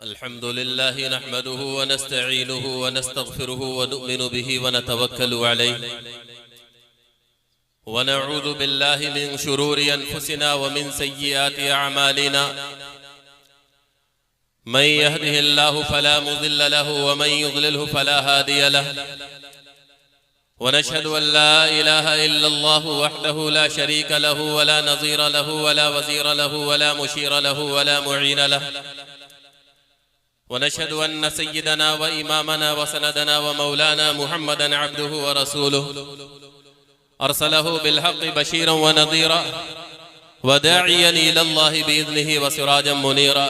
अल्हम्दुलिल्लाह नहमदुहु व नस्तईनुहुहु व नस्तगफिरुहु व नु'मिनु बिही व नतवक्कलु अलैहि व नऊज़ु बिल्लाहि मिन शुरूरि अनफुसिना व मिन सय्यिआति अअमालिना मन यहदिहिल्लाहु फला मुज़िल्ल लहु व मन युज़लिलहु फला हादिय लहु व नशहदु अन ला इलाहा इल्लल्लाहु वहदहु ला शरीक लहु व ला नज़ीर लहु व ला वज़ीर लहु व ला मुशीर लहु व ला मुईन लहु व नशहदु अन्न सय्यदना व इमामना व सनदना व मौलाना मुहम्मदन अब्दुहु व रसूलुहु अरसलहु बिलहक़्क़ि बशीरन व नज़ीरा व दाइयन इलल्लाहि बिइज़निहि व सिराजन मुनीरा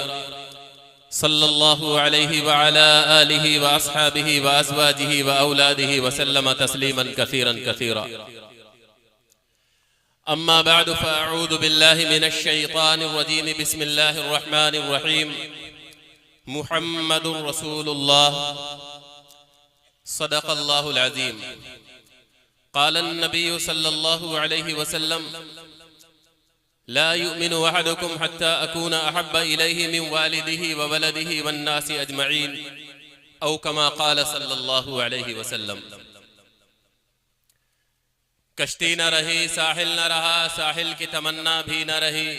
सल्लल्लाहु अलैहि व अला आलिहि व अस्हाबिहि व अज़वाजिहि व औलादिहि व सल्लम तस्लीमन कसीरन कसीरा। अम्मा बअदु फ़अऊज़ु बिल्लाहि मिनश शैतानिर रजीम बिस्मिल्लाहिर रहमानिर रहीम। मुहम्मदुर रसूलुल्लाह सदक़ल्लाहुल अज़ीम। क़ालन नबिय्यु सल्लल्लाहु अलैहि वसल्लम ला युमिनु अहदुकुम हत्ता अकूना अहब्बा इलैहि मिन वालिदिही व वलदिही वन्नासि अजमईन औ कमा क़ाल सल्लल्लाहु अलैहि वसल्लम। कश्ती न रही, साहिल न रहा, साहिल की तमन्ना भी न रही।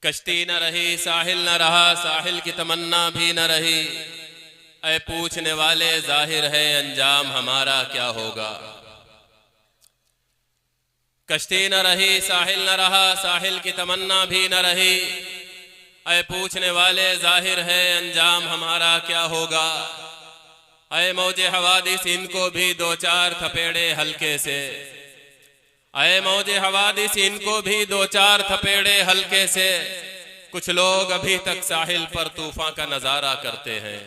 कश्ती न रही, साहिल न रहा, साहिल की तमन्ना भी न रही। ऐ पूछने वाले, जाहिर है अंजाम हमारा क्या होगा। कश्ती न रही, साहिल न रहा, साहिल की तमन्ना भी न रही। ऐ पूछने वाले, जाहिर है अंजाम हमारा क्या होगा। ऐ मौजे हवादिस, इनको भी दो चार थपेड़े हल्के से। ऐ मौजे हवादिस, इनको भी दो चार थपेड़े हल्के से। कुछ लोग अभी तक साहिल पर तूफान का नजारा करते हैं।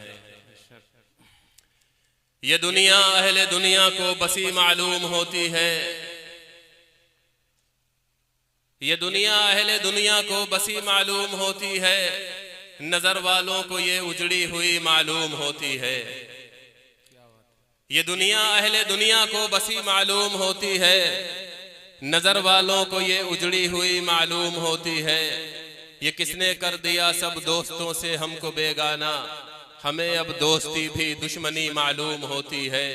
ये दुनिया अहले दुनिया को बसी मालूम होती है। ये दुनिया अहले दुनिया को बसी मालूम होती है। नजर वालों को ये उजड़ी हुई मालूम होती है। ये दुनिया अहले दुनिया को बसी मालूम होती है। नजर वालों को ये उजड़ी हुई मालूम होती है। ये किसने कर दिया सब दोस्तों से हमको बेगाना। हमें अब दोस्ती भी दुश्मनी मालूम होती है।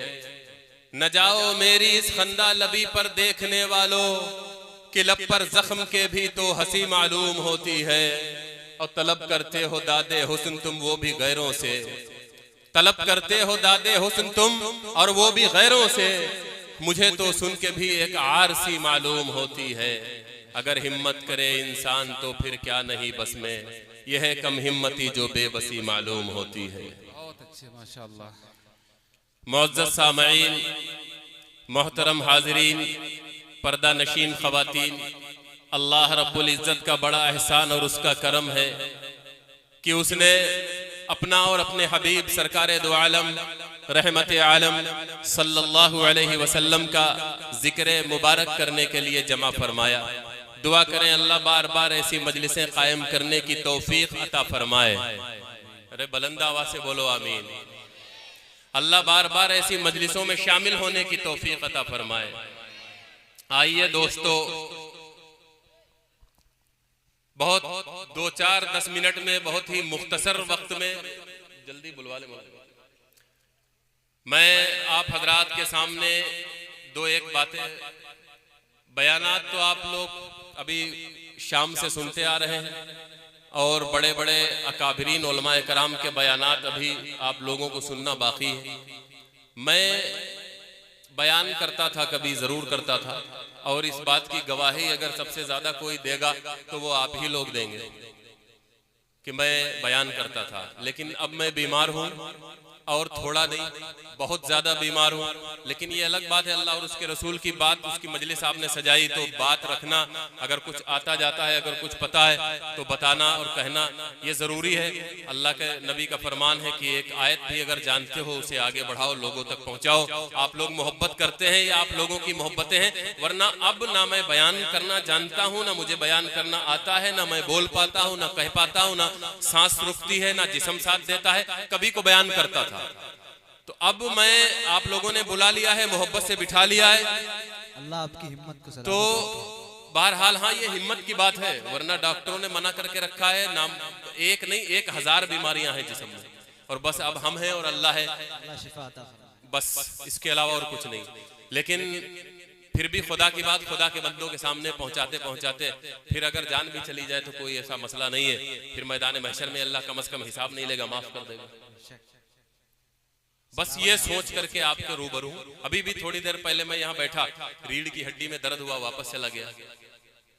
न जाओ मेरी इस खंदा लबी पर देखने वालों, कि लब पर जख्म के भी तो हंसी मालूम होती है। और तलब करते हो दादे हुस्न तुम, वो भी गैरों से। तलब करते हो दादे हुस्न तुम, और वो भी गैरों से। मुझे तो सुन के भी एक आरसी मालूम होती है। अगर हिम्मत करे इंसान तो फिर क्या नहीं बस में। यह है कम हिम्मती जो बेबसी मालूम होती है। बहुत अच्छे, माशाअल्लाह। मुअज़्ज़ज़ सामईन, मोहतरम हाज़रीन, पर्दा नशीन ख़वातीन, अल्लाह रब्बुल इज़्ज़त का बड़ा एहसान और उसका करम है कि उसने अपना और अपने हबीब सरकारे दो आलम रहमत आलम सल्लल्लाहु अलैहि वसल्लम का जिक्र मुबारक करने के लिए जमा फरमाया। दुआ करें अल्लाह बार बार ऐसी मजलिसें कायम करने की तौफीक अता फरमाए। अरे बुलंद आवाज़ से बोलो आमीन। अल्लाह बार बार ऐसी मजलिसों में शामिल होने की तौफीक अता फरमाए। आइए दोस्तों, बहुत 2-4-10 मिनट में, बहुत ही मुख्तसर वक्त में, जल्दी बुलवा ले। मैं आप हजरात के सामने 2-1 बातें, बयानात तो आप लोग अभी शाम से सुनते आ रहे हैं और बड़े बड़े अकाबिरीन उलमाए कराम के बयानात अभी आप लोगों को सुनना बाकी है। मैं बयान करता था, कभी ज़रूर करता था, और इस बात की गवाही अगर सबसे ज़्यादा कोई देगा तो वो आप ही लोग देंगे कि मैं बयान करता था। लेकिन अब मैं बीमार हूँ, और थोड़ा नहीं बहुत ज़्यादा बीमार हूँ। लेकिन ये अलग बात है, अल्लाह और उसके रसूल की बात, उसकी मजलिस आपने सजाई तो बात रखना, अगर कुछ आता जाता है, अगर कुछ पता है तो बताना और कहना ये ज़रूरी है। अल्लाह के नबी का फरमान है कि एक आयत भी अगर जानते हो उसे आगे बढ़ाओ, लोगों तक पहुँचाओ। आप लोग मोहब्बत करते हैं, ये आप लोगों की मोहब्बतें हैं। वरना अब ना मैं बयान करना जानता हूँ, ना मुझे बयान करना आता है, ना मैं बोल पाता हूँ, ना कह पाता हूँ, ना सांस रुकती है, ना जिस्म साथ देता है। कभी को बयान करता था, तो अब मैं आप लोगों ने बुला लिया है, मोहब्बत से बिठा लिया है, अल्लाह आपकी हिम्मत को तो बहरहाल हाँ, ये हिम्मत की बात है, वरना डॉक्टरों ने मना करके रखा है, नाम एक नहीं 1000 बीमारियां हैं जिस्म में, और बस अब हम हैं और अल्लाह है, बस इसके अलावा और कुछ नहीं। लेकिन फिर भी खुदा की बात खुदा के बंदों के सामने पहुंचाते पहुंचाते फिर अगर जान भी चली जाए तो कोई ऐसा मसला नहीं है, फिर मैदान महशर में अल्लाह कम से कम हिसाब नहीं लेगा, माफ कर देगा। बस ये सोच करके आपके रूबरू, अभी भी थोड़ी देर पहले मैं यहाँ बैठा, रीढ़ की हड्डी में दर्द हुआ, वापस चला गया,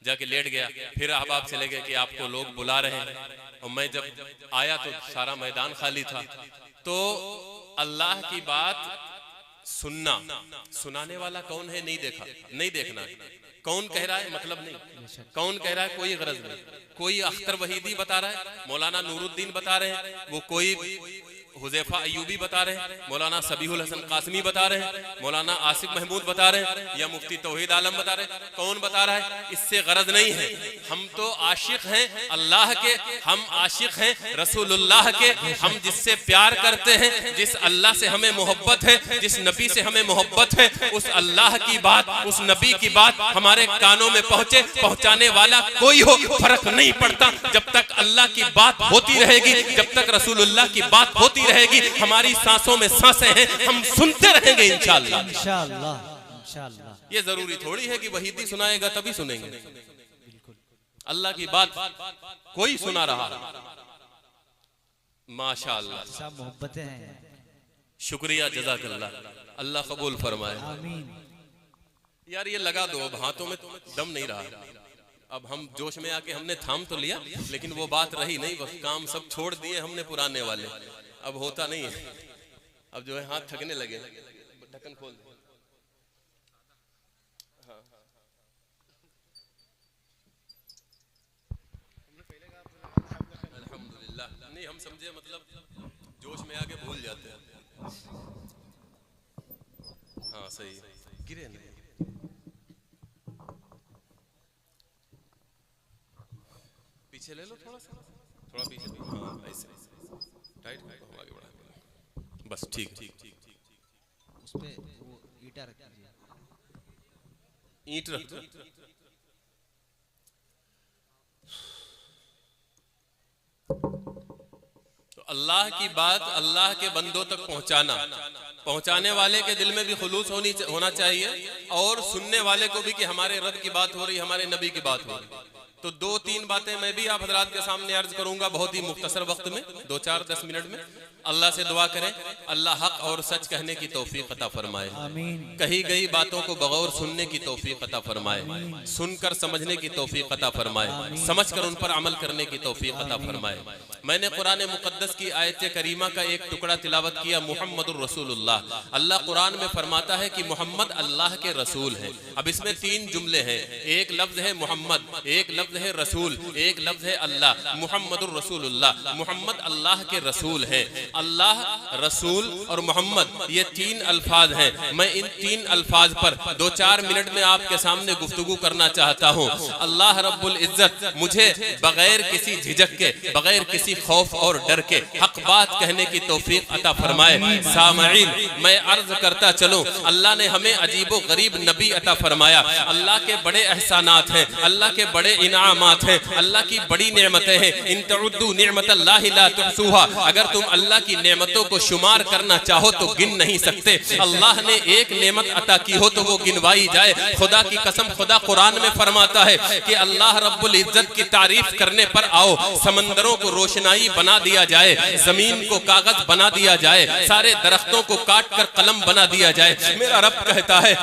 जाके लेट गया, फिर अब आप चले गए कि आपको लोग बुला रहे हैं, और मैं जब आया तो सारा मैदान खाली था। तो अल्लाह की बात सुनना, सुनाने वाला कौन है नहीं देखा, नहीं देखना, कौन कह रहा है मतलब नहीं, कौन कह रहा है कोई गरज नहीं, कोई अख्तर वहीदी बता रहा है, मौलाना नूरुद्दीन बता रहे हैं, वो कोई हुज़ैफा अय्यूबी बता रहे हैं, मौलाना सबीहुल हसन कासमी बता रहे हैं, मौलाना आसिफ महमूद बता रहे हैं, या मुफ्ती तौहीद आलम बता रहे हैं, कौन बता रहा है, इससे गरज नहीं है। हम तो आशिक हैं अल्लाह के, हम आशिक हैं रसूलुल्लाह के, हम जिससे प्यार करते हैं, जिस अल्लाह से हमें मोहब्बत है, जिस नबी से हमें मोहब्बत है, उस अल्लाह की बात, उस नबी की बात हमारे कानों में पहुंचे, पहुंचाने वाला कोई हो, फर्क नहीं पड़ता। जब तक अल्लाह की बात होती रहेगी, जब तक रसूलुल्लाह की बात होती रहेगी, हमारी सांसों में सांसें हैं, हम सुनते रहेंगे इंशाअल्लाह। इंशाअल्लाह ये जरूरी थोड़ी है कि वहीदी सुनाएगा तभी सुनेंगे, अल्लाह की बात कोई सुना रहा, माशाअल्लाह, सब मोहब्बतें हैं। शुक्रिया, जज़ाकल्लाह, अल्लाह कबूल फरमाए, आमीन। यार ये लगा दो, अब हाथों में दम नहीं रहा, अब हम जोश में आके हमने थाम तो लिया, लेकिन वो बात रही नहीं, बस काम सब छोड़ दिए हमने पुराने वाले, अब होता नहीं है, अब जो है हाथ थकने लगे। ढक्कन खोल दे। हाँ। अल्हम्दुलिल्लाह, नहीं हम समझे मतलब जोश में आके भूल जाते हैं। हाँ सही, गिरे नहीं, पीछे ले लो थोड़ा सा, थोड़ा पीछे, हाँ ऐसे टाइट हो, आगे बढ़ा, बस ठीक ठीक ठीक ठीक। उस पे वो ईंटा रख दीजिए, ईंट रख दो। तो अल्लाह की बात अल्लाह के बंदों तक पहुंचाना, पहुंचाने वाले के दिल में भी खुलूस होना चाहिए, और सुनने वाले को भी कि हमारे रब की बात हो रही, हमारे नबी की बात हो रही। तो 2-3 बातें मैं भी आप हजरात के सामने अर्ज करूंगा, बहुत ही मुख्तसर वक्त में, 2-4-10 मिनट में। अल्लाह से दुआ करें अल्लाह हक और सच कहने की तौफीक अता फरमाए, आमीन। कही गई बातों को बगौर सुनने की तौफीक अता फरमाए, सुनकर समझने की तौफीक अता फरमाए, समझकर उन पर अमल करने की तौफीक अता फरमाए। मैंने कुरान मुक़द्दस की आयत करीमा का एक टुकड़ा तिलावत किया, मुहम्मदुर रसूलुल्लाह। अल्लाह कुरान में फरमाता है कि मोहम्मद अल्लाह के रसूल हैं। अब इसमें 3 जुमले हैं, एक लफ्ज है मोहम्मद, एक लफ्ज है रसूल, एक लफ्ज है अल्लाह। मुहम्मदुर रसूलुल्लाह, मोहम्मद अल्लाह के रसूल हैं। अल्लाह, रसूल और मोहम्मद, ये 3 अल्फाज हैं। मैं इन 3 अल्फाज पर 2-4 मिनट में आपके सामने गुफ्तगू करना चाहता हूँ। अल्लाह रब्बुल इज्जत मुझे बगैर किसी झिझक के, बगैर किसी खौफ और डर के हक बात कहने की तौफीक अता फरमाए। सामईन, मैं अर्ज करता चलूं, अल्लाह ने हमें अजीबो गरीब नबी अता फरमाया। अल्लाह के बड़े एहसानात हैं, अल्लाह के बड़े इनामात हैं, अल्लाह की बड़ी नेमतें हैं। इन तउद्दू निअमतल्लाहि ला तुहसूहा, अगर तुम अल्लाह की नेमतों को शुमार करना चाहो तो गिन नहीं सकते। अल्लाह ने एक नेमत अता की हो तो वो गिनवाई जाए। खुदा की कसम, खुदा कुरान में फरमाता है कि अल्लाह रब्बुल इज्जत की तारीफ करने पर आओ, समंदरों को रोशनाई बना दिया जाए, जमीन को कागज बना दिया जाए, सारे दरख्तों को काट कर कलम बना दिया जाए। मेरा रब कहता है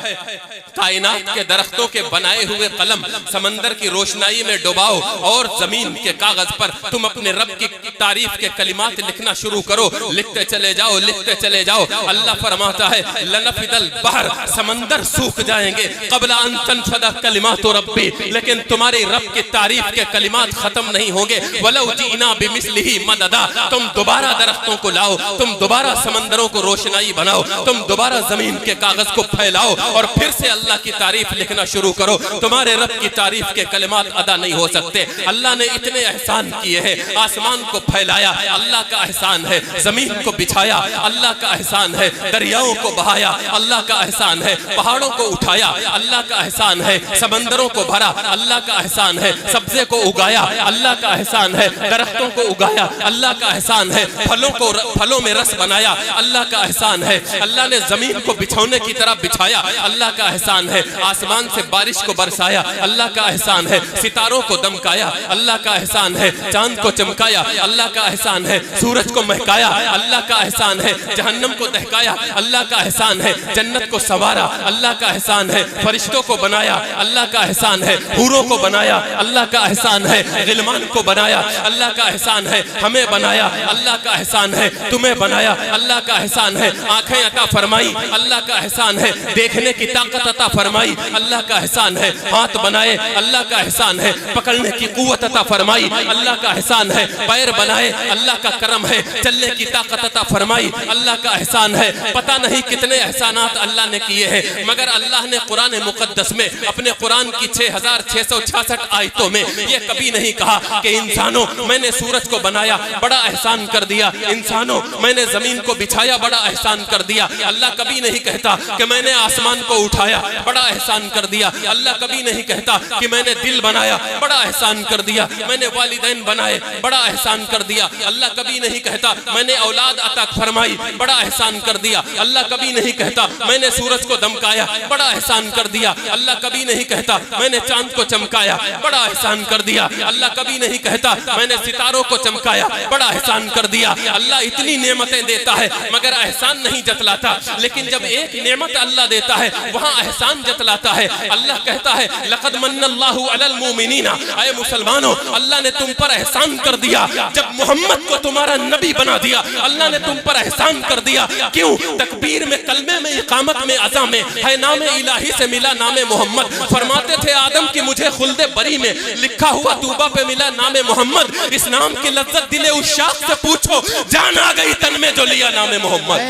कायनात के दरख्तों के बनाए हुए कलम समंदर की रोशनाई में डुबाओ, और जमीन के कागज पर तुम अपने रब की तारीफ के कलिमात लिखना शुरू करो। लिखते चले जाओ, लिखते चले जाओ। अल्लाह फरमाता है लनफिदल बहर, समंदर सूख जाएंगे, क़ब्ला अन तनफद कलिमातु रब्बी, लेकिन तुम्हारे रब की तारीफ के कलिमात खत्म नहीं होंगे। वलौ जीना बिमिस्लिही मददा, तुम दोबारा दरख्तों को लाओ, तुम दोबारा समंदरों को रोशनाई बनाओ, तुम दोबारा जमीन के कागज को फैलाओ और फिर से अल्लाह की तारीफ लिखना शुरू करो। तुम्हारे रब की तारीफ के कलिमात अदा नहीं हो सकते। अल्लाह ने इतने एहसान किए हैं, आसमान को फैलाया अल्लाह का एहसान है, जमीन को बिछाया, अल्लाह का एहसान है। दरियाओं को बहाया, अल्लाह का एहसान है। पहाड़ों को उठाया, अल्लाह का एहसान है। समंदरों को भरा, अल्लाह का एहसान है। सब्जे को उगाया, अल्लाह का एहसान है। दरख्तों को उगाया, अल्लाह का एहसान है। फलों में रस बनाया, अल्लाह का एहसान है। अल्लाह ने जमीन को बिछौने की तरह बिछाया, अल्लाह का एहसान है। आसमान से बारिश को बरसाया, अल्लाह का एहसान है। सितारों को दमकाया, अल्लाह का एहसान है। चांद को चमकाया, अल्लाह का एहसान है। सूरज को महकाया, अल्लाह का एहसान है। जहन्नम को दहकाया, अल्लाह का एहसान है। जन्नत को संवारा, अल्लाह का एहसान है। फरिश्तों को बनाया, अल्लाह का एहसान है। हूरों को बनाया, अल्लाह का एहसान है। गिलमान को बनाया, अल्लाह का एहसान है। हमें बनाया, अल्लाह का एहसान है। तुम्हें बनाया, अल्लाह का एहसान है। आंखें अता फरमाई, अल्लाह का एहसान है। देखने की ताकत अता फरमाई, अल्लाह का एहसान है। हाथ बनाए, अल्लाह का एहसान है। पकड़ने की कुव्वत अता फरमाई, अल्लाह का एहसान है। पैर बनाए, अल्लाह का करम है। चलने की ताकत अता फरमाई, अल्लाह का एहसान है। पता नहीं कितने एहसानात अल्लाह ने किए हैं, मगर अल्लाह ने कुरान मुकद्दस में अपने कुरान की 6666 आयतों में ये कभी नहीं कहा कि इंसानों मैंने सूरज को बनाया, बड़ा एहसान कर दिया। इंसानों मैंने जमीन को बिछाया, बड़ा एहसान कर दिया। अल्लाह कभी नहीं कहता कि मैंने आसमान को उठाया, बड़ा एहसान कर दिया। अल्लाह कभी नहीं कहता कि मैंने दिल बनाया, बड़ा एहसान कर दिया। मैंने वालिदैन बनाए, बड़ा एहसान कर दिया। अल्लाह कभी नहीं कहता मैंने औलाद अता फरमाई, बड़ा एहसान कर दिया। अल्लाह कभी नहीं कहता मैंने सूरज को दमकाया, बड़ा एहसान कर दिया। अल्लाह कभी नहीं कहता मैंने चांद को चमकाया, बड़ा एहसान कर दिया। अल्लाह कभी नहीं कहता मैंने सितारों को चमकाया, बड़ा एहसान कर दिया। अल्लाह इतनी नेमतें देता है मगर एहसान नहीं जतलाता, लेकिन जब एक नेमत अल्लाह देता है वहां एहसान जतलाता है। अल्लाह कहता है लक़द मन्नल्लाहु अलल मुमिनीना, ऐ मुसलमानों अल्लाह ने तुम पर एहसान कर दिया। जब मोहम्मद को तुम्हारा नबी बना दिया, अल्लाह ने तुम पर एहसान कर दिया। क्यों? तकबीर में, कलमे में, इकामत में, अज़ा में है नामे इलाही से मिला नामे मोहम्मद। फरमाते थे आदम की मुझे खुल्दे बरी में लिखा हुआ तूबा पे मिला नामे मोहम्मद। इस नाम की लज्जत दिले उस शाख से पूछो, जान आ गई तन में जो लिया नामे मोहम्मद।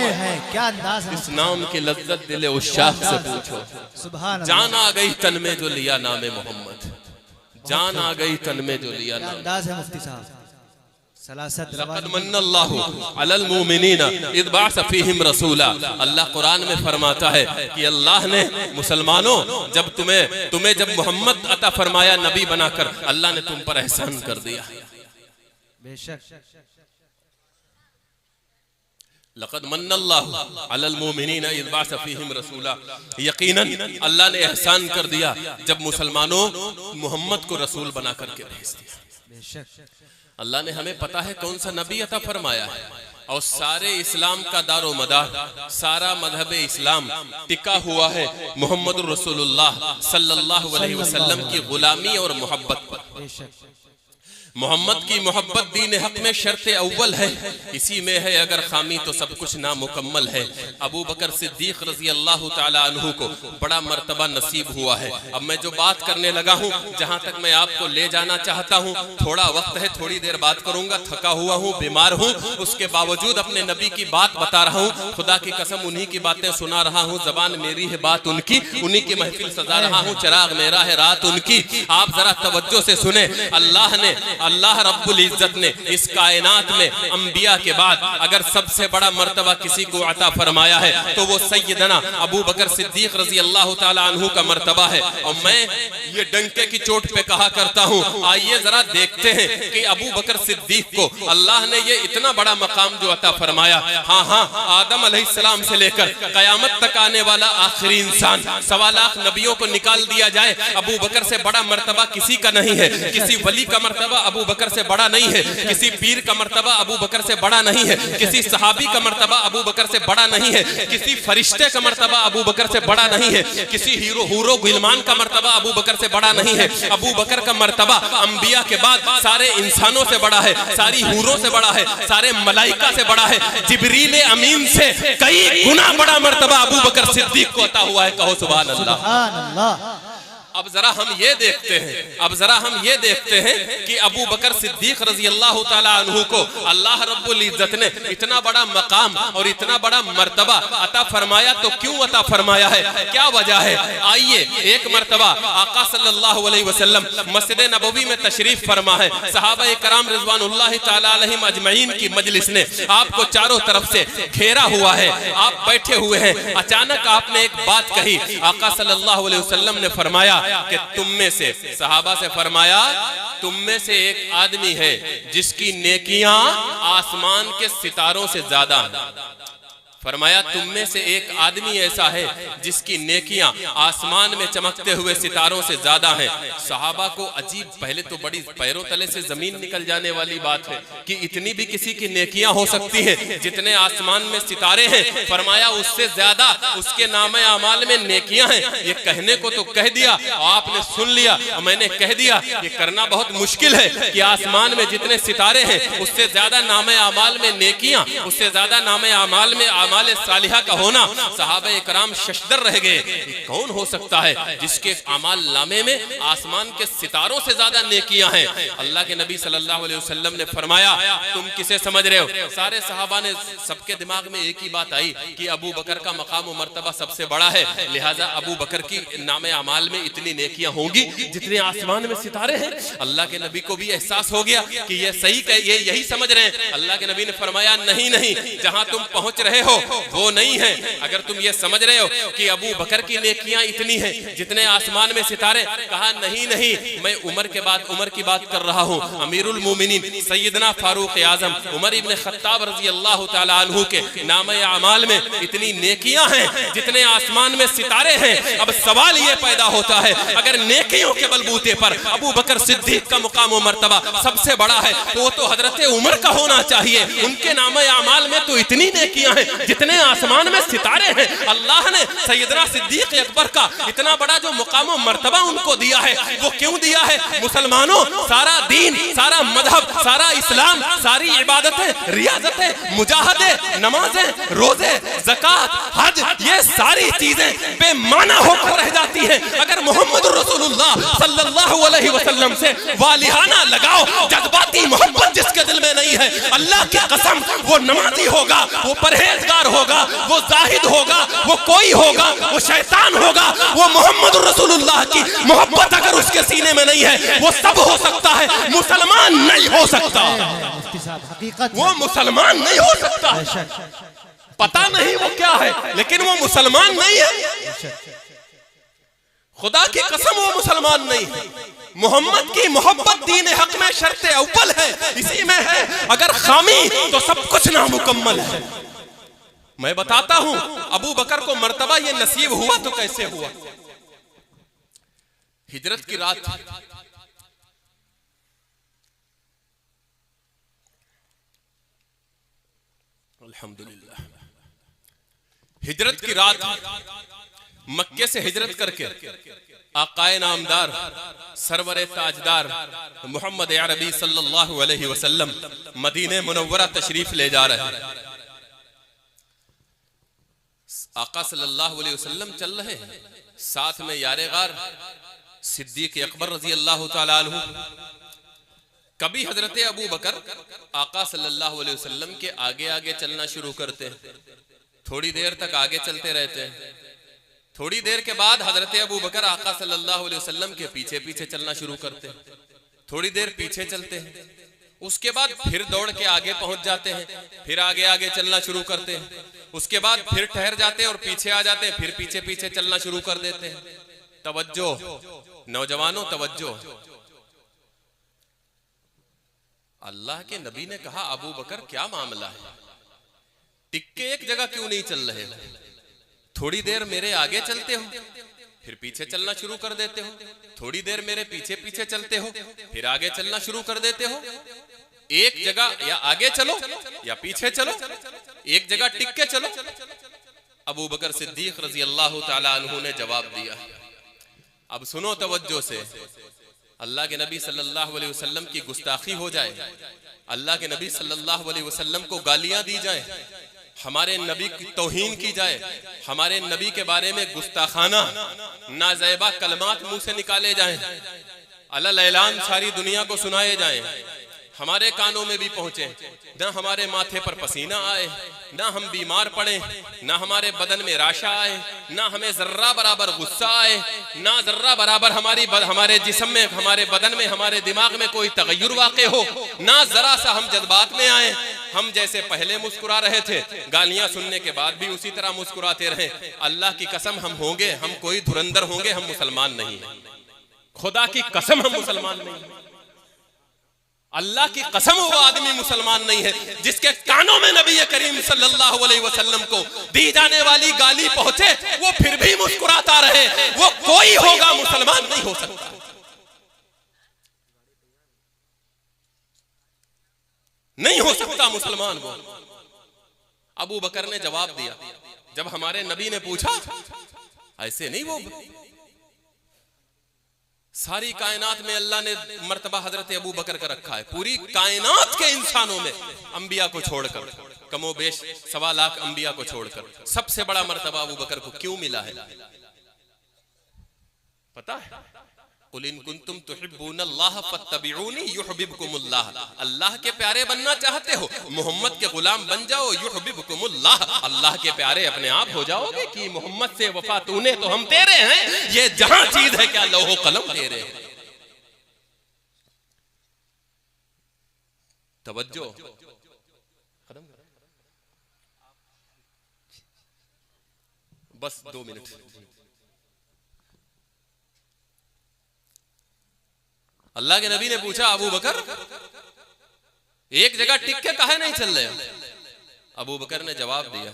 क्या अंदाज है। इस नाम की लज्जत दिले उस शाख से पूछो, जान आ गई तन में जो लिया नामे मोहम्मद। जान आ गई तन में जो लिया नाम। अंदाज है मुफ्ती साहब। लक़द मन्नल्लाहु अलल मुमिनीना इज़ बअस फ़ीहिम रसूला। अल्लाह कुरान में फरमाता है कि अल्लाह ने मुसलमानों जब तुम्हें जब मोहम्मद अता फरमाया नबी बनाकर, अल्लाह ने तुम पर एहसान कर दिया। बेशक लक़द मन्नल्लाहु अलल मुमिनीना इज़ बअस फ़ीहिम रसूला। यकीनन अल्लाह ने एहसान कर दिया जब मुसलमानों मोहम्मद को रसूल बना करके भेज दिया। बेशक अल्लाह ने हमें पता है कौन सा नबी अता फरमाया है, और सारे इस्लाम का दारो मदार, सारा मजहब इस्लाम टिका हुआ है मोहम्मद रसूलुल्लाह सल्लल्लाहु अलैहि वसल्लम की गुलामी और मोहब्बत पर। मोहम्मद की मोहब्बत दीन हक में शर्त अव्वल है, इसी में है अगर खामी तो सब कुछ नामुकम्मल है। अबू बकर सिद्दीक रजी अल्लाह ताला अन्हु को बड़ा मर्तबा नसीब हुआ है। अब मैं जो बात करने लगा हूँ, जहाँ तक मैं आपको ले जाना चाहता हूँ, थोड़ा वक्त है, थोड़ी देर बात करूंगा। थका हुआ हूँ, बीमार हूँ, उसके बावजूद अपने नबी की बात बता रहा हूँ। खुदा की कसम उन्हीं की बातें सुना रहा हूँ। जबान मेरी है, बात उनकी, उन्हीं की महफिल सजा रहा हूँ। चिराग मेरा है, रात उनकी। आप जरा तवज्जो से सुने। अल्लाह रब्बुल इज्जत ने इस कायनात में अंबिया के बाद अगर सबसे बड़ा मर्तबा किसी को अता फरमाया है तो वो सैयदना अबू बकर सिद्दीक रजी अल्लाह ताला अन्हु का मर्तबा है। और मैं ये डंके की चोट पे कहा करता हूँ, आइए जरा देखते हैं कि अबू बकर सिद्दीक को अल्लाह ने ये इतना बड़ा मकाम जो अता फरमाया। हाँ, आदम अलैहिस्सलाम से लेकर कयामत तक आने वाला आखिरी इंसान, 1.25 लाख नबियों को निकाल दिया जाए, अबू बकर से बड़ा मर्तबा किसी का नहीं है। किसी वली का मर्तबा अबू बकर से बड़ा नहीं है, किसी पीर का मर्तबा अबू बकर से बड़ा नहीं है, किसी सहाबी का मर्तबा अबू बकर से बड़ा नहीं है, किसी फरिश्ते का मर्तबा अबू बकर से बड़ा नहीं है, किसी हूरो गुलमान का मर्तबा अबू बकर से बड़ा नहीं है। अबू बकर का मर्तबा अंबिया के बाद सारे इंसानों से बड़ा है, सारी हूरों से बड़ा है, सारे मलाइका से बड़ा है, जिब्रील अमीन से कई गुना बड़ा मर्तबा अबू बकर सिद्दीक को अता हुआ है। कहो सुभान अल्लाह। अब जरा हम ये देखते हैं कि अबू बकर सिद्दीक रजी अल्लाह ताला अन्हु को अल्लाह रब्बुल इज्जत ने इतना बड़ा मकाम और इतना बड़ा मर्तबा अता फरमाया, तो क्यों अता फरमाया है, क्या वजह है? आइए, एक मर्तबा आका सल्लल्लाहु अलैहि वसल्लम मस्जिद नबवी में तशरीफ फरमा है। सहाबा कराम रिजवानुल्लाह ताला अलैहिम अजमईन की मजलिस ने आपको चारों तरफ से घेरा हुआ है, आप बैठे हुए हैं। अचानक आपने एक बात कही, आका सल्लल्लाहु अलैहि वसल्लम ने फरमाया कि तुम में से, सहाबा से फरमाया, तुम में से एक आदमी है जिसकी नेकियां आसमान के सितारों से ज्यादा हैं। फरमाया तुम में से एक आदमी ऐसा है जिसकी नेकियां आसमान में चमकते हुए सितारों से ज्यादा हैं। सहाबा को अजीब, पहले तो बड़ी पैरों तले से जमीन निकल जाने वाली बात है कि इतनी भी किसी की नेकियां हो सकती हैं जितने आसमान में सितारे हैं। फरमाया उससे ज्यादा उसके नामे अमाल में नेकियां हैं। ये कहने को तो कह दिया, आपने सुन लिया, मैंने कह दिया, ये करना बहुत मुश्किल है कि आसमान में जितने सितारे हैं उससे ज्यादा नामे अमाल में नेकियां, उससे ज्यादा नामे अमाल में अमाल सालिहा का होना। सहाबा कराम शशदर रह गए, कौन हो सकता है जिसके अमाल नामे में आसमान के सितारों से ज्यादा नेकियां हैं। अल्लाह के नबी सल्लल्लाहु अलैहि वसल्लम ने फरमाया तुम किसे समझ रहे हो? सारे सहाबा ने, सबके दिमाग में एक ही बात आई कि अबू बकर का मकाम और मर्तबा सबसे बड़ा है, लिहाजा अबू बकर की नामे अमाल में इतनी नेकियां होंगी जितने आसमान में सितारे हैं। अल्लाह के नबी को भी एहसास हो गया कि ये सही, ये यही समझ रहे हैं। अल्लाह के नबी ने फरमाया नहीं नहीं, जहां तुम पहुंच रहे हो वो नहीं है। अगर तुम ये समझ रहे हो कि अबू बकर की नेकियां इतनी हैं जितने आसमान में सितारे, कहा नहीं नहीं, मैं उमर के बाद उमर की बात कर रहा हूं। अमीरुल मोमिनीन सैयदना फारूक आजम उमर इब्न खत्ताब रजी अल्लाह ताला अन्हु के नामे अमाल में इतनी नेकियां हैं जितने आसमान में सितारे हैं। अब सवाल ये पैदा होता है, अगर नेकियों के बलबूते पर अबू बकर सिद्दीक का मुकाम और मर्तबा सबसे बड़ा है तो वो तो हजरत उमर का होना चाहिए। उनके नामे अमाल में तो इतनी नेकियां हैं जितने आसमान में सितारे हैं। अल्लाह ने सैयदना सिद्दीक अकबर का इतना बड़ा जो मुकाम और मर्तबा उनको दिया है, वो क्यों दिया है? मुसलमानों, सारा दीन, सारा मजहब, सारा इस्लाम, सारी इबादतें, रियाजतें, मुजाहदे, नमाजें, रोजे, ज़कात, हज, ये सारी चीजें बेमाना होकर रह जाती हैं अगर मोहम्मद रसूलुल्लाह सल्लल्लाहु अलैहि वसल्लम से वालिहाना लगाओ, जज्बाती मोहब्बत जिसके दिल में नहीं है, अल्लाह की कसम वो नमाजी होगा, वो परहेजगार होगा, वो जाहिद होगा, वो कोई होगा, वो शैतान होगा। वो मोहम्मद रसूलुल्लाह की मोहब्बत अगर उसके सीने में नहीं है, वो सब हो सकता है, मुसलमान नहीं हो सकता। वो मुसलमान नहीं हो सकता। पता नहीं वो क्या है, लेकिन वो मुसलमान नहीं है। खुदा की कसम वो मुसलमान नहीं है। मोहम्मद की मोहब्बत दीन हक में शर्ते अव्वल है, इसी में है। अगर खामी तो सब कुछ नामुकम्मल है। मैं बताता हूं अबू बकर को मर्तबा ये नसीब हुआ तो कैसे हुआ। हिजरत की रात, अल्हम्दुलिल्लाह, हिजरत की रात मक्के से हिजरत करके आकाए नामदार सरवरे ताजदार मोहम्मद अरबी सल्लल्लाहु अलैहि वसल्लम मदीने मुनव्वरा तशरीफ ले जा रहे हैं। आका सल्लल्लाहु अलैहि वसल्लम चल रहे हैं, साथ में यारे गार सिद्दीक अकबर रजी अल्लाह ताला अन्हु। कभी हजरत अबू बकर आका सल्लल्लाहु अलैहि वसल्लम के आगे आगे चलना शुरू करते हैं, थोड़ी देर तक आगे चलते रहते हैं। थोड़ी देर के बाद हजरत अबू बकर आका सल्लल्लाहु अलैहि वसल्लम के पीछे पीछे चलना शुरू करते हैं, थोड़ी देर पीछे चलते हैं, उसके बाद फिर दौड़ के आगे पहुंच जाते हैं, फिर आगे आगे चलना शुरू करते हैं, उसके बाद फिर ठहर जाते हैं और पीछे आ जाते हैं, फिर पीछे पीछे चलना शुरू कर देते हैं। तवज्जो नौजवानों, तवज्जो। अल्लाह के नबी ने कहा अबू बकर क्या मामला है, टिक्के एक जगह क्यों नहीं चल रहे हो? थोड़ी देर मेरे आगे चलते हो, फिर पीछे चलना शुरू कर देते हो, थोड़ी देर मेरे पीछे पीछे चलते हो, फिर आगे चलना शुरू कर देते हो। एक जगह या आगे चलो या पीछे चलो, एक जगह टिक के चलो। अबू बकर सिद्दीक रजी अल्लाह ताला अन्हु ने जवाब दिया। अब सुनो तवज्जो से, अल्लाह के नबी सल्लल्लाहु अलैहि वसल्लम की गुस्ताखी हो जाए, अल्लाह के नबी सल्लल्लाहु अलैहि वसल्लम को गालियां दी जाए, हमारे नबी की तौहीन की जाए, हमारे नबी के बारे में गुस्ताखाना नाज़ेबा कलमात मुंह से निकाले जाएं, अलल ऐलान सारी दुनिया को सुनाए जाएं, हमारे कानों में भी पहुंचे, ना हमारे माथे पर पसीना आए, ना हम बीमार पड़े, ना हमारे बदन में राशा आए, ना हमें जर्रा बराबर गुस्सा आए, ना जर्रा बराबर हमारे जिस्म में, हमारे बदन में, हमारे दिमाग में कोई तगय्युर वाक़े हो, ना जरा सा हम जज्बात में आए। हम जैसे पहले मुस्कुरा रहे थे, गालियां सुनने के बाद भी उसी तरह मुस्कुराते रहे। अल्लाह की कसम हम होंगे, हम कोई धुरंधर होंगे, हम मुसलमान नहीं हैं। खुदा की कसम हम मुसलमान नहीं हैं। अल्लाह की कसम वो आदमी मुसलमान नहीं है जिसके कानों में नबी करीम सल्लल्लाहु अलैहि वसल्लम को दी जाने वाली गाली पहुंचे, वो फिर भी मुस्कुराता रहे। वो कोई होगा, मुसलमान नहीं हो सकता। नहीं हो सकता मुसलमान वो। अबू बकर ने जवाब दिया, जब हमारे नबी ने पूछा, ऐसे नहीं, वो सारी कायनात में अल्लाह ने मर्तबा हजरत अबू बकर का रखा है। पूरी कायनात के इंसानों में अंबिया को छोड़कर, कमोबेश 1.25 लाख अंबिया को छोड़कर सबसे बड़ा मर्तबा अबू बकर को क्यों मिला है? पता है? कुल इन कुंतुम तुहिब्बूनल्लाह फत्तबिऊनी युहब्बिबकुमुल्लाह। अल्लाह के प्यारे बनना चाहते हो, मोहम्मद के गुलाम बन जाओ, युहब्बिबकुमुल्लाह। अल्लाह के प्यारे अपने आप हो जाओगे कि मोहम्मद से वफा तूने तो हम तेरे हैं। ये जहां चीज है क्या लौह कलम तेरे हैं। तवज्जो, बस 2 मिनट। अल्लाह के नबी ने पूछा, अबू बकर एक जगह टिक के काहे नहीं चल रहे? अबू बकर ने जवाब दिया,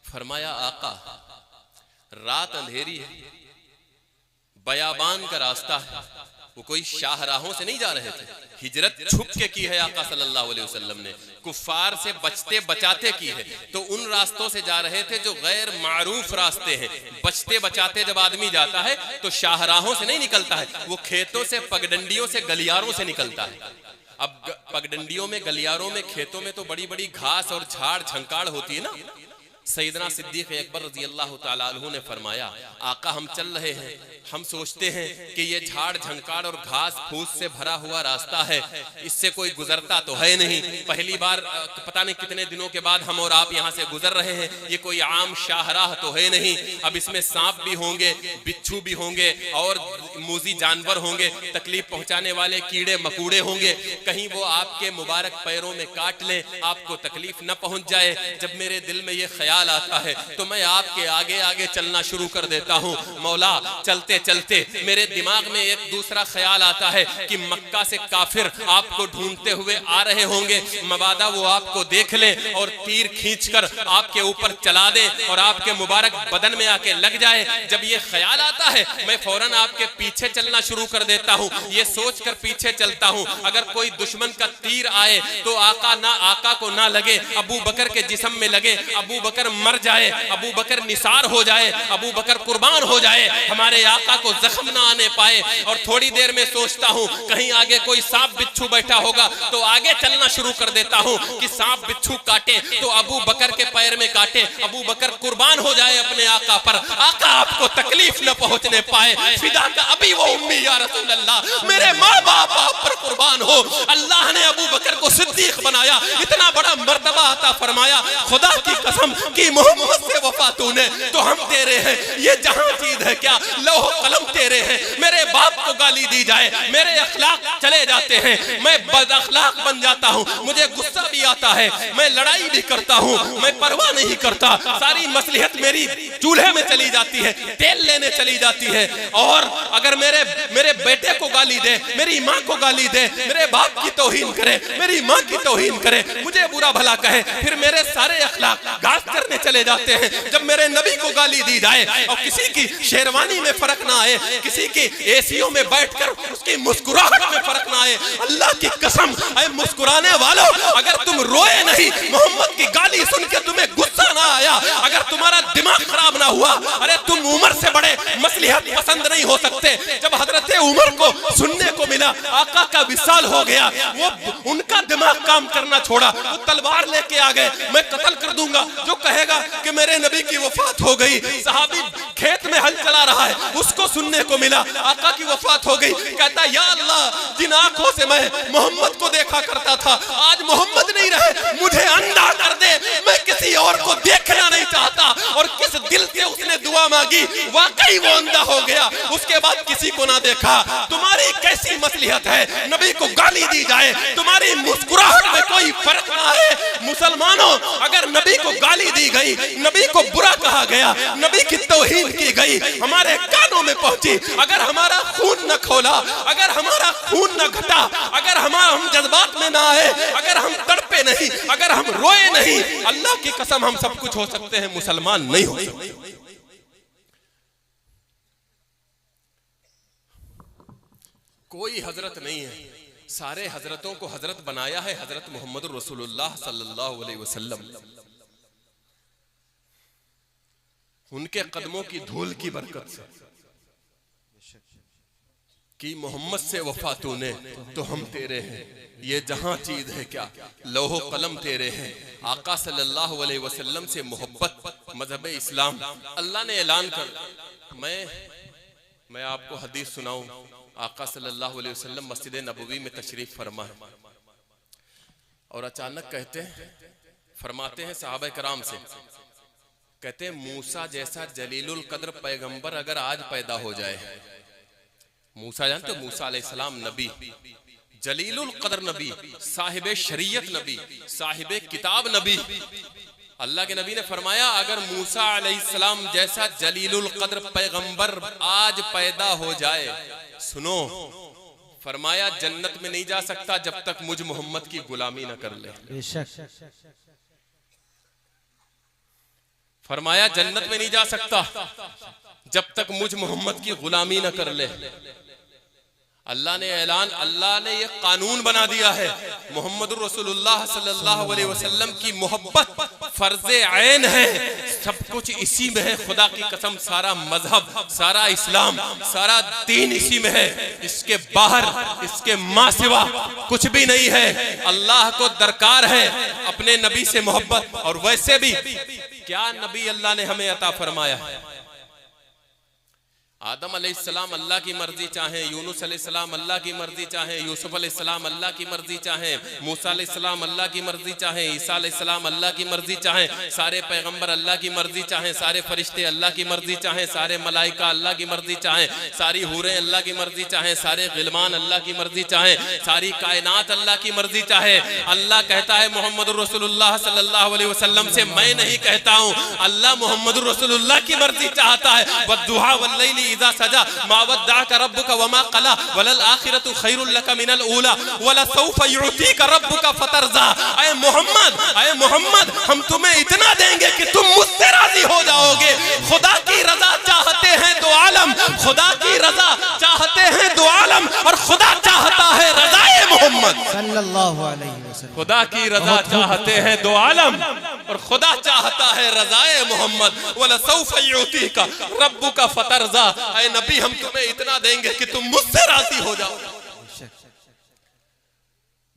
फरमाया, आका रात अंधेरी है, बयाबान का रास्ता है, वो कोई शाहराहों से नहीं जा रहे थे, हिजरत छुप के की है आका सल्लल्लाहु अलैहि वसल्लम ने, कुफ्फार से बचते बचाते की है। तो उन रास्तों से जा रहे थे जो गैर मारूफ रास्ते हैं। बचते बचाते जब आदमी जाता है तो शाहराहों से नहीं निकलता है, वो खेतों से, पगडंडियों से, गलियारों से निकलता है। अब पगडंडियों में, गलियारों में, खेतों में तो बड़ी बड़ी घास और झाड़ झंकाड़ होती है ना। सैयदना सिद्दीक़ अकबर रज़ी अल्लाह ताला अन्हु ने फरमाया, आका हम चल रहे हैं, हम सोचते हैं कि ये झाड़ झंकाड़ और घास फूस से भरा हुआ रास्ता है, इससे कोई गुजरता तो है नहीं। पहली बार पता नहीं कितने दिनों के बाद हम और आप यहाँ से गुजर रहे हैं, ये कोई आम शाहराह तो है नहीं। अब इसमें सांप भी होंगे, बिच्छू भी होंगे और मूजी जानवर होंगे, तकलीफ पहुंचाने वाले कीड़े मकूड़े होंगे। कहीं वो आपके मुबारक पैरों में काट ले, आपको तकलीफ न पहुंच जाए। जब मेरे दिल में ये ख्याल आता है तो मैं आपके आगे आगे चलना शुरू कर देता हूँ। मौला, चलते चलते मेरे दिमाग में एक दूसरा ख्याल आता है कि मक्का से काफिर आपको ढूंढते हुए आ रहे होंगे, मबादा वो आपको देख ले और तीर खींचकर आपके ऊपर चला दे और आपके मुबारक बदन में आके लग जाए। जब ये ख्याल आता है मैं फौरन आपके पीछे चलना शुरू कर देता हूँ। ये सोचकर पीछे चलता हूँ, अगर कोई दुश्मन का तीर आए तो आका को ना लगे, अबू बकर के जिस्म में लगे, अबू बकर मर जाए, अबू बकर निसार हो जाए, अबू बकर कुर्बान हो जाए, हमारे आका को जख्म ना आने पाए। और थोड़ी देर में सोचता हूँ कहीं आगे कोई सांप बिच्छू बैठा होगा तो आगे चलना शुरू कर देता हूँ कि सांप बिच्छू काटे तो अबू बकर के पैर में काटे, अबू बकर कुर्बान हो जाए अपने आका पर, आका आपको तकलीफ न पहुंचने पाए। फिदा का अभी वो उम्मी या रसूल अल्लाह, मेरे माँ बाप आप पर कुर्बान हो। अल्लाह ने अबू बकर को सिद्दीक बनाया, इतना बड़ा मर्तबा अता फरमाया। खुदा की कसम कि मोहम्मद से वफा तूने तो हम तेरे हैं। ये जहां चीज है क्या लौह कलम तेरे हैं। मेरे बाप को गाली दी जाए, मेरे अखलाक चले जाते हैं, मैं बद अखलाक बन जाता हूँ, मुझे गुस्सा भी आता है, मैं लड़ाई भी करता हूँ, मैं परवाह नहीं करता। सारी मसलिहत मेरी चूल्हे में चली जाती है, तेल लेने चली जाती है। और अगर मेरे बेटे को गाली दे, मेरी माँ को गाली दे, मेरे बाप की तौहीन करे, मेरी माँ की तौहीन करे, मुझे बुरा भला कहे, फिर मेरे सारे अखलाक घास करने चले जाते हैं। जब मेरे नबी को गाली दी जाए और किसी की शेरवानी में फर्क ना आए, किसी की एसियों में में बैठकर उसकी मुस्कुराहट में फर्क ना आए। अल्लाह की कसम, ऐ मुस्कुराने वालों, अगर तुम रोए नहीं, मोहम्मद की गाली सुन के तुम्हें गुस्सा ना आया, अगर तुम्हारा दिमाग खराब ना हुआ, अरे तुम उमर से बड़े मसलिहत पसंद नहीं हो सकते। जब हजरत उमर को सुनने को मिला आका का विशाल हो गया, वो उनका दिमाग काम करना छोड़ा, वो तलवार लेके आ गए, मैं कत्ल कर दूंगा जो कहेगा कि मेरे नबी की वफात हो गई। सहाबी खेत में हल चला रहा है, उसको सुनने को मिला आका की वफात हो गई, कहता या अल्लाह, जिन आंखों से मैं मोहम्मद को देखा करता था, आज मोहम्मद नहीं रहे, मुझे अंधा कर दे, मैं किसी और को देखना नहीं चाहता। और किस दिल से उसने दुआ मांगी, वाकई वो अंधा हो गया, उसके बाद किसी को ना देखा। तुम्हारी कैसी मसलिहत है, नबी को गाली दी जाए, तुम्हारी मुस्कुराहट में कोई फर्क ना है। मुसलमानों, अगर नबी को गाली दी गई, नबी को बुरा कहा गया, नबी की तौहीन की गई, हमारे कानों में पहुंची, अगर हमारा खून न खोला, अगर हमारा खून न घटा, अगर हम जज्बात में ना आए, अगर हम तड़पे नहीं, अगर हम रोए नहीं, अल्लाह की कसम हम सब कुछ हो सकते हैं, मुसलमान नहीं हो सकते। कोई हजरत नहीं है, सारे हजरतों को हजरत बनाया है हजरत मोहम्मद रसूलुल्लाह सल्लल्लाहु अलैहि वसल्लम। उनके कदमों की धूल की बरकत से कि मोहम्मद से वफा तूने तो हम तेरे हैं, ये जहां चीज है क्या लौहो कलम तेरे हैं। आका सल्लल्लाहु अलैहि वसल्लम से मोहब्बत मजहब इस्लाम। अल्लाह ने ऐलान कर, मैं आपको हदीस सुनाऊं। आका सल्लल्लाहु अलैहि वसल्लम मस्जिद नबवी में तशरीफ फरमा है और अचानक फरमाते हैं सहाबा कराम से, कहते हैं मूसा जैसा जलीलुल कद्र पैगंबर अगर आज पैदा हो जाए, मूसा जानते हो, मूसा अलैहिस्सलाम नबी, जलीलुल कद्र नबी, साहिबे शरीयत नबी, साहिबे किताब नबी। अल्लाह के नबी ने फरमाया अगर मूसा अलैहिस्सलाम जैसा जलीलुल कद्र पैगंबर आज पैदा हो जाए, सुनो, फरमाया जन्नत में नहीं जा सकता जब तक मुझ मोहम्मद की गुलामी न कर ले। फरमाया जन्नत में नहीं जा सकता जब तक मुझ मोहम्मद की गुलामी न कर ले। अल्लाह ने ऐलान, अल्लाह ने ये कानून बना दिया है, मोहम्मद रसूलुल्लाह सल्लल्लाहु अलैहि वसल्लम की मोहब्बत फर्ज़े ऐन है, सब कुछ इसी में है। खुदा की कसम, सारा मजहब, सारा इस्लाम, सारा दीन इसी में है, इसके बाहर, इसके माँ सिवा कुछ भी नहीं है। अल्लाह को दरकार है अपने नबी से मोहब्बत। और वैसे भी क्या नबी अल्लाह ने हमें अता फरमाया है? आदम अलैहिस्सलाम अल्लाह की मर्जी चाहे, यूनुस अलैहिस्सलाम अल्लाह की मर्जी चाहे, यूसुफ अलैहिस्सलाम अल्लाह की मर्जी चाहे, मूसा अलैहिस्सलाम अल्लाह की मर्जी चाहे, ईसा अलैहिस्सलाम अल्लाह की मर्जी चाहे, सारे पैगंबर अल्लाह की मर्जी चाहे, सारे फरिश्ते अल्लाह की मर्जी चाहे, सारे मलाइका अल्लाह की मर्जी चाहे, सारी हूरें अल्लाह की मर्जी चाहे, सारे गिलमान अल्लाह की मर्जी चाहे, सारी कायनात अल्लाह की मर्जी चाहे। अल्लाह कहता है मोहम्मद रसूलुल्लाह सल्लल्लाहु अलैहि वसल्लम से, मैं नहीं कहता हूँ, अल्लाह मोहम्मद रसूलुल्लाह की मर्जी चाहता है। वद्दुहा वल्लैली इज़ा सजा मा वद्दअका रब्बुका वमा क़ला वलल आखिरतु खैरुल लका मिनल ऊला वलसौफ युअतीका रब्बुका फतरज़ा। ऐ मोहम्मद, हम तुम्हें इतना देंगे कि तुम मुझसे राजी हो जाओगे। खुदा की रजा चाहते हैं दो आलम, खुदा की रजा चाहते हैं दो आलम, और खुदा चाहता है रज़ाए मोहम्मद सल्लल्लाहु अलैहि वसल्लम। खुदा की रजा चाहते हैं दो आलम और खुदा चाहता है रज़ाए मोहम्मद। वलसौफ युअतीका रब्बुका फतरज़ा। ऐ नबी, हम तुम्हें इतना देंगे कि तुम मुझसे राजी हो जाओ।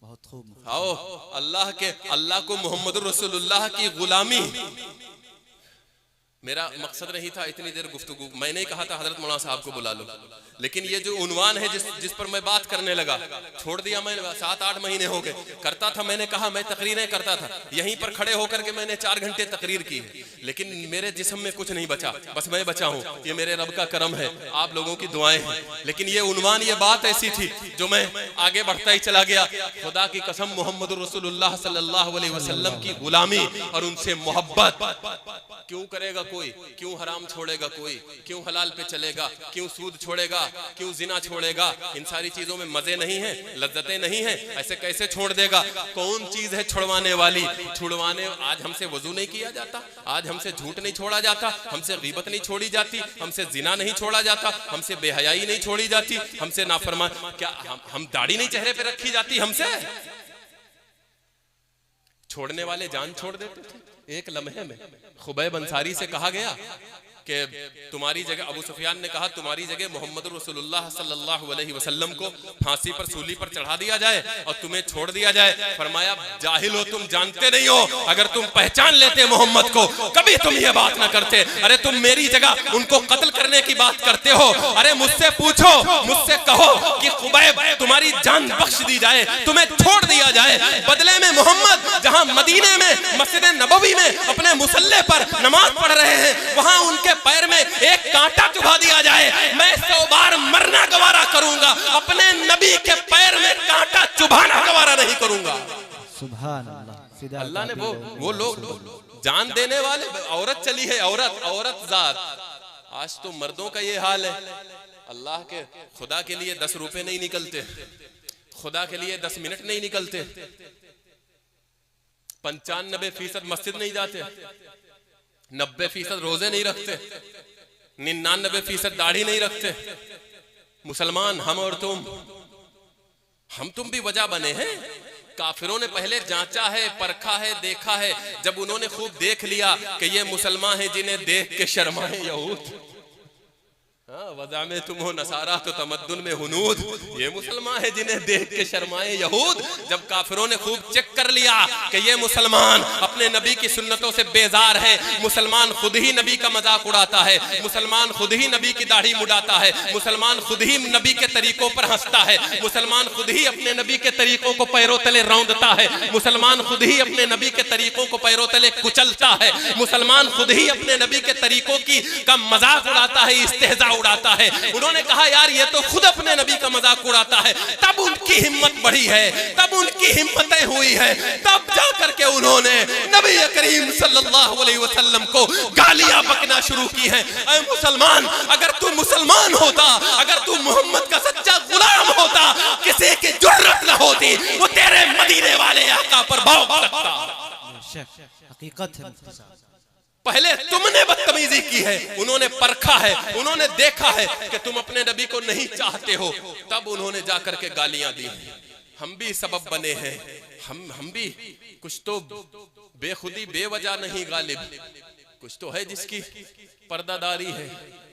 बहुत खूब। आओ, अल्लाह को मोहम्मद रसूलुल्लाह की गुलामी। मेरा मकसद नहीं था इतनी देर गुफ्तगू, मैंने ही कहा था हजरत मौलाना साहब को बुला लो, लेकिन ये जो उन्वान है जिस पर मैं बात करने लगा, छोड़ दिया मैं। 7-8 महीने हो गए करता था, मैंने कहा मैं तकरीरें करता था, यहीं पर खड़े होकर के मैंने 4 घंटे तकरीर की, लेकिन मेरे जिस्म में कुछ नहीं बचा, बस मैं बचा हूँ। ये मेरे रब का करम है, आप लोगों की दुआएं हैं। लेकिन ये उन्वान, ये बात ऐसी थी जो मैं आगे बढ़ता ही चला गया। खुदा की कसम, मोहम्मद रसूलुल्लाह सल्लल्लाहु अलैहि वसल्लम की गुलामी और उनसे मोहब्बत क्यों करेगा कोई, क्यों हराम छोड़ेगा कोई, क्यों हलाल पे चलेगा, क्यों सूद छोड़ेगा, क्यों जिना छोड़ेगा? इन सारी चीजों में मजे नहीं है, लज्जतें नहीं है, ऐसे कैसे छोड़ देगा? कौन चीज है छुड़वाने वाली? छुड़वाने, आज हमसे वजू नहीं किया जाता, आज हमसे झूठ नहीं छोड़ा जाता, हमसे गीबत नहीं छोड़ी जाती, हमसे जिना नहीं छोड़ा जाता, हमसे बेहयाई नहीं छोड़ी जाती, हमसे नाफरमान, क्या हम दाढ़ी नहीं चेहरे पे रखी जाती हमसे? छोड़ने वाले जान छोड़ देते थे एक लम्हे में। खुबैब अंसारी से कहा गया कि तुम्हारी जगह, अबू सुफियान ने कहा तुम्हारी जगह मोहम्मद रसूलुल्लाह सल्लल्लाहु अलैहि वसल्लम को फांसी पर, सूली पर चढ़ा दिया जाए और तुम्हें छोड़ दिया जाए। फरमाया जाहिल हो तुम, जानते नहीं हो, अगर तुम पहचान लेते मोहम्मद को कभी तुम ये बात ना करते। अरे तुम मेरी जगह उनको कत्ल करने की बात करते हो। अरे मुझसे पूछो, मुझसे कहो कि खुबैब तुम्हारी जान बख्श दी जाए, तुम्हें छोड़ दिया जाए, बदले में मोहम्मद जहां मदीने में मस्जिद नबवी में अपने मुसल्ले पर नमाज पढ़ रहे हैं, वहां उनके पैर में एक कांटा चुभा दिया जाए, मैं 100 बार मरना गवारा करूंगा, अपने नबी के पैर में कांटा चुभाना गवारा नहीं करूंगा। सुभान अल्लाह। अल्लाह ने वो लोग जान देने वाले, औरत चली है, औरत जात। आज तो मर्दों का ये हाल है, अल्लाह के खुदा के लिए 10 रुपए नहीं निकलते, खुदा के लिए 10 मिनट नहीं निकलते, 95% मस्जिद नहीं जाते, 90% रोजे नहीं रखते, 99% दाढ़ी नहीं रखते। मुसलमान हम और तुम भी वजह बने हैं। काफिरों ने पहले जांचा है, परखा है, देखा है। जब उन्होंने खूब देख लिया कि ये मुसलमान हैं जिन्हें देख के शर्माए यहूद, वज़ा में तुम हो नसारा तो तमद्दुन में हुनूद, ये मुसलमान है जिन्हें देख के शर्माए यहूद। जब काफिरों ने खूब चेक कर लिया कि ये मुसलमान अपने नबी की सुन्नतों से बेजार है, मुसलमान खुद ही नबी का मजाक उड़ाता है, मुसलमान खुद ही नबी की दाढ़ी मुड़ाता है, मुसलमान खुद ही नबी के तरीकों पर हंसता है, मुसलमान खुद ही अपने नबी के तरीकों को पैरों तले रौंदता है, मुसलमान खुद ही अपने नबी के तरीकों को पैरों तले कुचलता है, मुसलमान खुद ही अपने नबी के तरीकों का मजाक उड़ाता है, इस्तेहजा उड़ाता है। उन्होंने कहा यार ये तो खुद अपने नबी का मजाक उड़ाता है। तब उनकी हिम्मत बढ़ी है, तब उनकी हिम्मतें हुई है, तब जाकर के उन्होंने नबी करीम सल्लल्लाहु अलैहि वसल्लम को गालियां बकना शुरू की हैं। ऐ मुसलमान, अगर तू मुसलमान होता, अगर तू मोहम्मद का सच्चा गुलाम होता, किसी की जुर्रत न होती वो तेरे मदीने वाले आका पर भौंक सकता। हकीकत है। पहले तुमने बदतमीजी की है, उन्होंने परखा है, उन्होंने देखा है कि तुम अपने नबी को नहीं चाहते हो, तब उन्होंने जाकर के गालियां दी। हम भी सबब बने हैं, हम भी कुछ तो बेखुदी बेवजह नहीं गालिब, कुछ तो है जिसकी पर्दादारी है।